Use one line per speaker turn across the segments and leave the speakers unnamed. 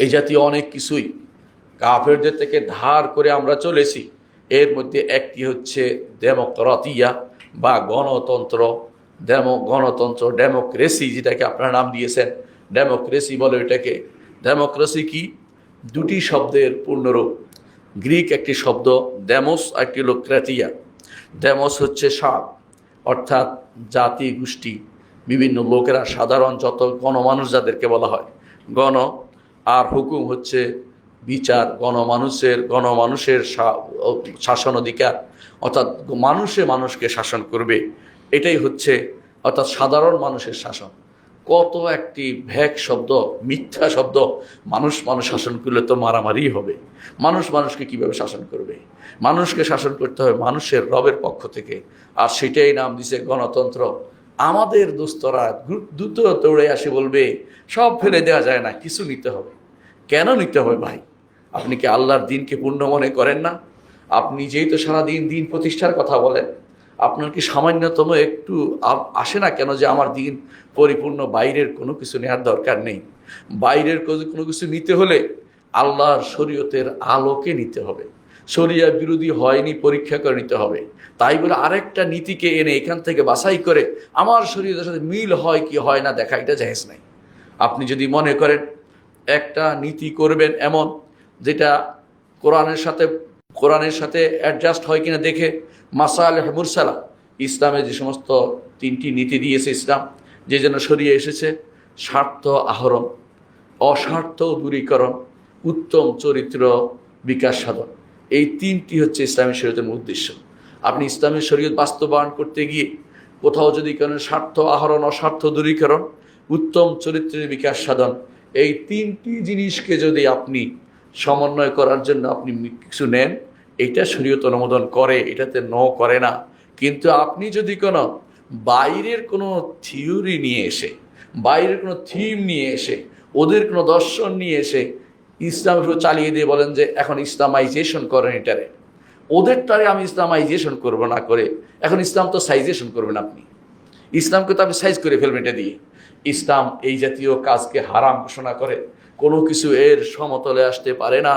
এই জাতীয় অনেক কিছুই কাফেরদের থেকে ধার করে আমরা চলেছি। এর মধ্যে একটি হচ্ছে ডেমোক্রেটিয়া বা গণতন্ত্র। গণতন্ত্র, ডেমোক্রেসি, যেটাকে আপনারা নাম দিয়েছেন ডেমোক্রেসি বলে এটাকে। ডেমোক্রেসি কি? দুটি শব্দের পূর্ণরূপ। গ্রিক একটি শব্দ ডেমোস, একটি হলো ক্রেটিয়া। ডেমোস হচ্ছে সাপ, অর্থাৎ জাতি গোষ্ঠী, বিভিন্ন লোকেরা, সাধারণ যত গণমানুষ যাদেরকে বলা হয় গণ। আর হুকুম হচ্ছে বিচার, গণমানুষের শাসন অধিকার, অর্থাৎ মানুষকে শাসন করবে, এটাই হচ্ছে অর্থাৎ সাধারণ মানুষের শাসন। কত একটি ভ্যাক শব্দ, মিথ্যা শব্দ। মানুষ শাসন করলে তো মারামারি হবে। মানুষকে কিভাবে শাসন করবে? মানুষকে শাসন করতে হবে মানুষের রবের পক্ষ থেকে, আর সেটাই নাম দিছে গণতন্ত্র। আমাদের দোস্তরা দ্রুত দৌড়ে আসে বলবে সব ফেলে দেওয়া যায় না, কিছু নিতে হবে। কেন নিতে হবে ভাই? আপনি কি আল্লাহর দিনকে পূর্ণ মনে করেন না? আপনি যেই তো সারাদিন দিন প্রতিষ্ঠার কথা বলেন, আপনার কি সামান্যতম একটু আসে না কেন যে আমার দিন পরিপূর্ণ, বাইরের কোনো কিছু নেওয়ার দরকার নেই? বাইরের কোনো কিছু নিতে হলে আল্লাহর শরীয়তের আলোকে নিতে হবে। শরিয়া বিরোধী হয়নি পরীক্ষা করে নিতে হবে। তাই বলে আরেকটা নীতিকে এনে এখান থেকে বাছাই করে আমার শরীয়তের সাথে মিল হয় কি হয় না দেখা, এটা জায়েজ নাই। আপনি যদি মনে করেন একটা নীতি করবেন এমন যেটা কোরআনের সাথে অ্যাডজাস্ট হয় কিনা দেখে, মাসালেহ মুরসালা, ইসলামে যে সমস্ত 3টি নীতি দিয়েছে ইসলাম, যে জন্য সরিয়ে এসেছে: স্বার্থ আহরণ, অস্বার্থ দূরীকরণ, উত্তম চরিত্র বিকাশ সাধন। এই 3টি হচ্ছে ইসলামী শরীয়তের উদ্দেশ্য। আপনি ইসলামী শরীয়ত বাস্তবায়ন করতে গিয়ে কোথাও যদি কোনো স্বার্থ আহরণ, অস্বার্থ দূরীকরণ, উত্তম চরিত্রের বিকাশ সাধন, এই 3টি জিনিসকে যদি আপনি সমন্বয় করার জন্য আপনি কিছু নেন, এটা শরীয়ত অনুমোদন করে, এটাতে নো করে না। কিন্তু আপনি যদি কোনো বাইরের কোনো থিওরি নিয়ে এসে, বাইরের কোনো থিম নিয়ে এসে, ওদের কোনো দর্শন নিয়ে এসে ইসলাম চালিয়ে দিয়ে বলেন যে এখন ইসলামাইজেশন করেন এটারে, ওদেরটারে আমি ইসলামাইজেশন করব না করে, এখন ইসলাম তো সাইজেশন করবেন আপনি, ইসলামকে তো আপনি সাইজ করে ফেলবেন এটা দিয়ে। ইসলাম এই জাতীয় কাজকে হারাম ঘোষণা করে। কোনো কিছু এর সমতলে আসতে পারে না।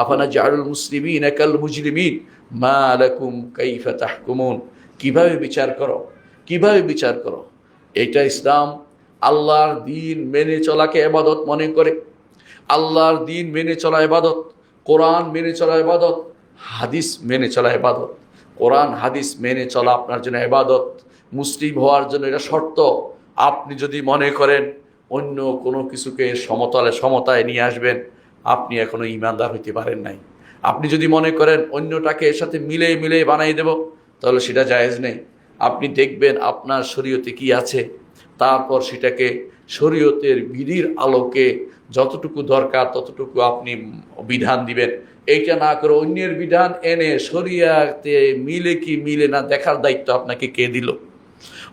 আফানা জাআলুল মুসলিমিন কাল মুজরিমিন মা লাকুম কাইফা তাহকুমুন। কিভাবে বিচার করো? এটা ইসলাম আল্লাহর দিন মেনে চলাকে ইবাদত মনে করে। আল্লাহর দিন মেনে চলা ইবাদত, কোরআন মেনে চলা ইবাদত, হাদিস মেনে চলা ইবাদত। কোরআন হাদিস মেনে চলা আপনার জন্য ইবাদত। মুসলিম হওয়ার জন্য এটা শর্ত। আপনি যদি মনে করেন অন্য কোনো কিছুকে সমতায় নিয়ে আসবেন, আপনি এখনো ঈমানদার হইতে পারেন নাই। আপনি যদি মনে করেন অন্যটাকে এর সাথে মিলে বানাই দেব, তাহলে সেটা জায়েজ নেই। আপনি দেখবেন আপনার শরীয়তে কি আছে, তারপর সেটাকে শরীয়তের বিধির আলোকে যতটুকু দরকার ততটুকু আপনি বিধান দিবেন। এইটা না করে অন্যের বিধান এনে শরীয়তে মিলে কি মিলে না দেখার দায়িত্ব আপনাকে কে দিল?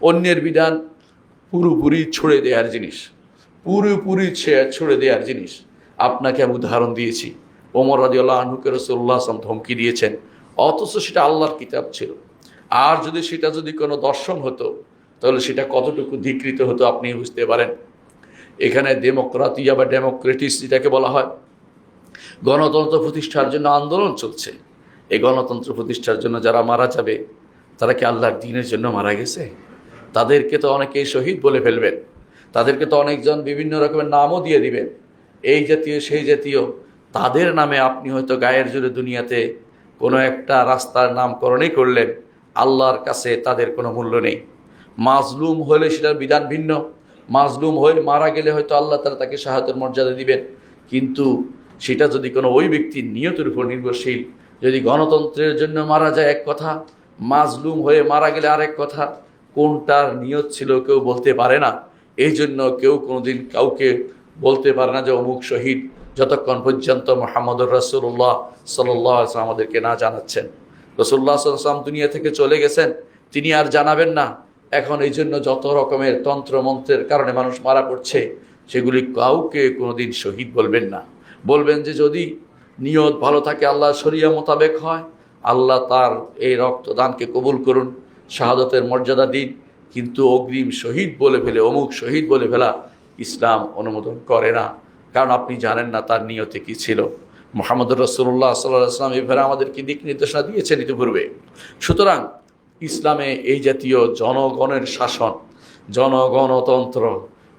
অন্যের বিধান পুরোপুরি ছুড়ে দেওয়ার জিনিস, ছুড়ে দেওয়ার জিনিস। আপনাকে আমি উদাহরণ দিয়েছি, ওমর রাদিয়াল্লাহু আনহুকে রাসূলুল্লাহ সাল্লাল্লাহু আলাইহি ওয়াসাল্লাম ধমকি দিয়েছেন, অথচ সেটা আল্লাহর কিতাব ছিল। আর যদি সেটা কোনো দর্শন হতো, তাহলে সেটা কতটুকু ধিকৃত হতো আপনি বুঝতে পারেন। এখানে ডেমোক্রেটিয়া বা ডেমোক্রেটিস যেটাকে বলা হয়, গণতন্ত্র প্রতিষ্ঠার জন্য আন্দোলন চলছে। এই গণতন্ত্র প্রতিষ্ঠার জন্য যারা মারা যাবে, তারা কি আল্লাহর দ্বীনের জন্য মারা গেছে? তাদেরকে তো অনেকেই শহীদ বলে ফেলবেন, তাদেরকে তো অনেকজন বিভিন্ন রকমের নামও দিয়ে দিবেন, এই জাতীয় সেই জাতীয়। তাদের নামে আপনি হয়তো গায়ের জোরে দুনিয়াতে কোনো একটা রাস্তার নামকরণই করলেন, আল্লাহর কাছে তাদের কোনো মূল্য নেই। মাজলুম হলে সেটার বিধান ভিন্ন। মাজলুম হয়ে মারা গেলে হয়তো আল্লাহ তাআলা তাকে শাহাদাতের মর্যাদা দিবেন, কিন্তু সেটা যদি কোনো ওই ব্যক্তির নিয়তের উপর নির্ভরশীল। যদি গণতন্ত্রের জন্য মারা যায় এক কথা, মাজলুম হয়ে মারা গেলে আরেক কথা। কোনটার নিয়ত ছিল কেউ বলতে পারে না। এই জন্য কেউ কোনোদিন কাউকে বলতে পারে না যে অমুক শহীদ, যতক্ষণ পর্যন্ত মুহাম্মদুর রাসূলুল্লাহ সাল্লাল্লাহু আলাইহি ওয়াসাল্লাম আমাদেরকে না জানাচ্ছেন। রাসূলুল্লাহ সাল্লাল্লাহু আলাইহি ওয়াসাল্লাম দুনিয়া থেকে চলে গেছেন, তিনি আর জানাবেন না। এখন এই জন্য যত রকমের তন্ত্র মন্ত্রের কারণে মানুষ মারা পড়ছে, সেগুলি কাউকে কোনোদিন শহীদ বলবেন না। বলবেন যে যদি নিয়ত ভালো থাকে, আল্লাহ শরিয়া মোতাবেক হয়, আল্লাহ তার এই রক্তদানকে কবুল করুন, শাহাদতের মর্যাদা দিন। কিন্তু অগ্রিম শহীদ বলে ফেলে, অমুক শহীদ বলে ফেলা ইসলাম অনুমোদন করে না। কারণ আপনি জানেন না তার নিয়তে কি ছিল। মুহাম্মদুর রাসূলুল্লাহ সাল্লাল্লাহু আলাইহি ওয়াসাল্লাম এভাবে আমাদেরকে দিক নির্দেশনা দিয়েছেন ইতিপূর্বে। সুতরাং ইসলামে এই জাতীয় জনগণের শাসন, জনগণতন্ত্র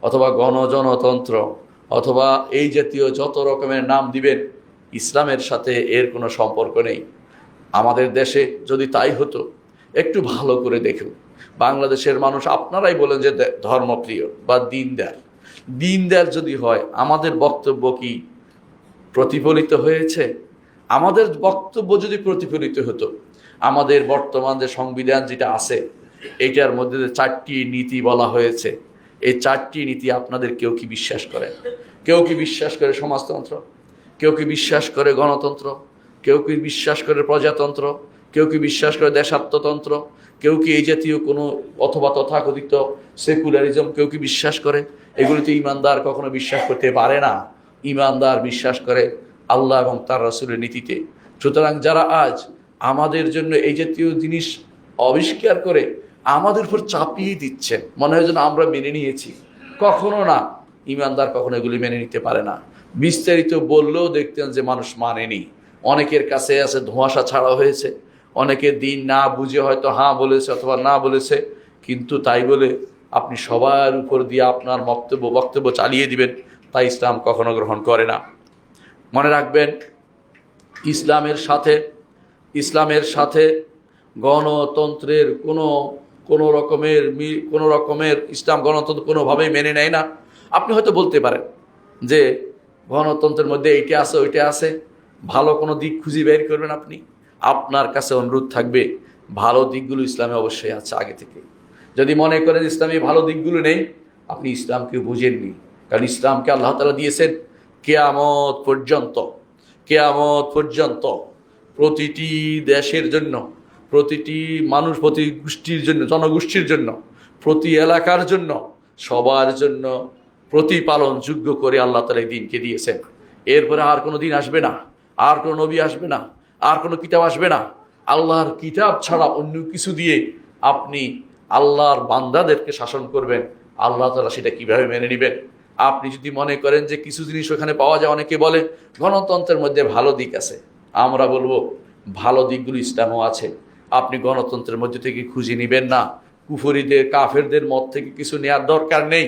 অথবা গণজনতন্ত্র অথবা এই জাতীয় যত রকমের নাম দিবেন, ইসলামের সাথে এর কোনো সম্পর্ক নেই। আমাদের দেশে যদি তাই হতো, একটু ভালো করে দেখুন, বাংলাদেশের মানুষ আপনারাই বলেন যে ধর্মপ্রিয় বা দিনদার। দিনদার যদি হয়, আমাদের বক্তব্য কি প্রতিফলিত হয়েছে? আমাদের বক্তব্য যদি প্রতিফলিত হতো, আমাদের বর্তমান যে সংবিধান যেটা আছে, এটার মধ্যে যে 4টি নীতি বলা হয়েছে, এই 4টি নীতি আপনাদের কেউ কি বিশ্বাস করেন? কেউ কি বিশ্বাস করে সমাজতন্ত্র? কেউ কি বিশ্বাস করে গণতন্ত্র? কেউ কি বিশ্বাস করে প্রজাতন্ত্র? কেউ কি বিশ্বাস করে দেশাত্মতন্ত্র? কেউ কি এই জাতীয় কোনো অথবা তথাকথিত সেকুলারিজম কেউ কি বিশ্বাস করে? এগুলিতে ইমানদার কখনো বিশ্বাস করতে পারে না। ইমানদার বিশ্বাস করে আল্লাহ এবং তার রাসূলের নীতিতে। সুতরাং যারা আজ আমাদের জন্য এই জাতীয় জিনিস আবিষ্কার করে আমাদের উপর চাপিয়ে দিচ্ছেন, মনে হয় যেন আমরা মেনে নিয়েছি, কখনো না। ইমানদার কখনো এগুলি মেনে নিতে পারে না। বিস্তারিত বললেও দেখতেন যে মানুষ মানেনি। অনেকের কাছে আছে ধোঁয়াশা ছাড়া হয়েছে, অনেকে দিন না বুঝে হয়তো হ্যাঁ বলেছে অথবা না বলেছে, কিন্তু তাই বলে আপনি সবার উপর দিয়ে আপনার বক্তব্য চালিয়ে দিবেন, তাই ইসলাম কখনো গ্রহণ করে না। মনে রাখবেন, ইসলামের সাথে গণতন্ত্রের কোনো রকমের ইসলাম গণতন্ত্র কোনোভাবেই মেনে নেয় না। আপনি হয়তো বলতে পারেন যে গণতন্ত্রের মধ্যে এইটা আছে ওইটা আছে, ভালো কোনো দিক খুঁজে বের করবেন আপনি। আপনার কাছে অনুরোধ থাকবে, ভালো দিকগুলো ইসলামে অবশ্যই আছে আগে থেকে। যদি মনে করেন ইসলামে ভালো দিকগুলো নেই, আপনি ইসলামকে বুঝেননি। কারণ ইসলামকে আল্লাহ তাআলা দিয়েছেন কিয়ামত পর্যন্ত প্রতিটি দেশের জন্য, প্রতিটি মানুষ, প্রতি গোষ্ঠীর জন্য, জনগোষ্ঠীর জন্য, প্রতি এলাকার জন্য, সবার জন্য প্রতিপালন যোগ্য করে আল্লাহ তাআলা এই দিনকে দিয়েছেন। এরপরে আর কোনো দিন আসবে না, আর কোনো নবী আসবে না, আর কোনো কিতাব আসবে না। আল্লাহর কিতাব ছাড়া অন্য কিছু দিয়ে আপনি আল্লাহর বান্দাদেরকে শাসন করবেন, আল্লাহ তাআলা সেটা কিভাবে মেনে নেবেন? আপনি যদি মনে করেন যে কিছু জিনিস ওখানে পাওয়া যায়, অনেকে বলে গণতন্ত্রের মধ্যে ভালো দিক আছে, আমরা বলবো ভালো দিকগুলো ইসলামও আছে। আপনি গণতন্ত্রের মধ্যে থেকে খুঁজে নেবেন না, কুফরিদের কাফেরদের মত থেকে কিছু নেওয়ার দরকার নেই।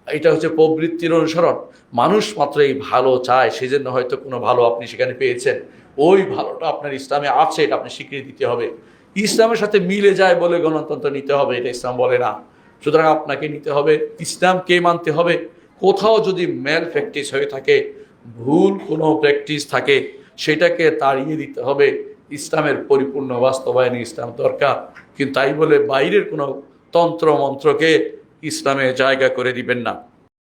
এটা হচ্ছে প্রবৃত্তির অনুসরণ। মানুষ মাত্র এই ভালো চায়, সেজন্য হয়তো কোনো ভালো আপনি সেখানে পেয়েছেন। ওই ভালোটা আপনার ইসলামে আছে, এটা আপনি স্বীকৃতি দিতে হবে। ইসলামের সাথে মিলে যায় বলে গণতন্ত্র নিতে হবে, এটা ইসলাম বলে না। সুতরাং আপনাকে নিতে হবে, ইসলামকে মানতে হবে। কোথাও যদি ম্যাল প্র্যাকটিস হয়ে থাকে, ভুল কোনো প্র্যাকটিস থাকে, সেটাকে তাড়িয়ে দিতে হবে। ইসলামের পরিপূর্ণ বাস্তবায়নে ইসলাম দরকার, কিন্তু তাই বলে বাইরের কোনো তন্ত্র মন্ত্রকে ইসলামে জায়গা করে দিবেন না।